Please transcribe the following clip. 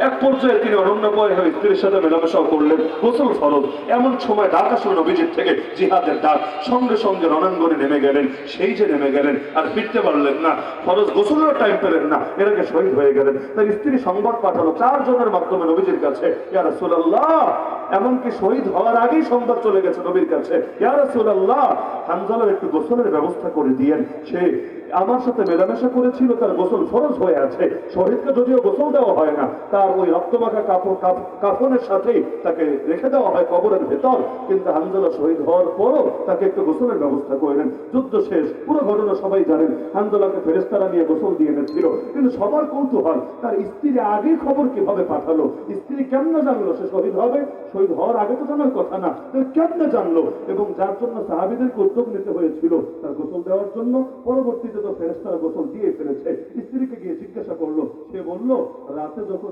এক পর্যায়ে তিনি অনন্যময় হয়ে স্ত্রীর সাথে মেলামেশাও করলেন। গোসল ফরজ, এমন সময় ডাক আসলো নবীজির থেকে, জিহাদের ডাক। সঙ্গে সঙ্গে রণাঙ্গনে নেমে গেলেন। সেই যে নেমে গেলেন আর ফিরতে পারলেন না, ফরজ গোসলের টাইম পেলেন না, এর আগে শহীদ হয়ে গেলেন। তার স্ত্রী সংবাদ পাঠালো 4 জনের মাধ্যমে নবীজির কাছে, ইয়া রাসূলুল্লাহ, এমনকি শহীদ হওয়ার আগেই সংবাদ চলে গেছে নবীর কাছে, ইয়া রাসূলুল্লাহ, হানজালার একটু গোসলের ব্যবস্থা করে দিয়েন। সে আমার সাথে মেলামেশা করেছিল, তার গোসল ফরজ হয়ে আছে। শহীদকে যদিও গোসল দেওয়া হয় না, তার ওই রক্তমাখা কাফনের সাথেই তাকে রেখে দেওয়া হয় কবরের ভেতর, কিন্তু হানজালা শহীদ হওয়ার পরও তাকে একটু গোসলের ব্যবস্থা করলেন। যুদ্ধ শেষ, পুরো ঘটনা সবাই জানেন। হানজালাকে ফেরেশতারা নিয়ে গোসল দিয়ে এনেছিল, কিন্তু সবার কৌতূহল তার স্ত্রী আগে খবর কিভাবে পাঠালো, স্ত্রী কেমনে জানলো সে শহীদ হবে? শহীদ হওয়ার আগে তো জানার কথা না, কেমনে জানলো? এবং যার জন্য সাহাবীদেরকে উদ্যোগ নিতে হয়েছিল তার গোসল দেওয়ার জন্য, পরবর্তীতে তো ফেরেশতারা গোসল দিয়ে ফেলেছে। স্ত্রীকে গিয়ে জিজ্ঞাসা করলো, সে বলল রাতে যখন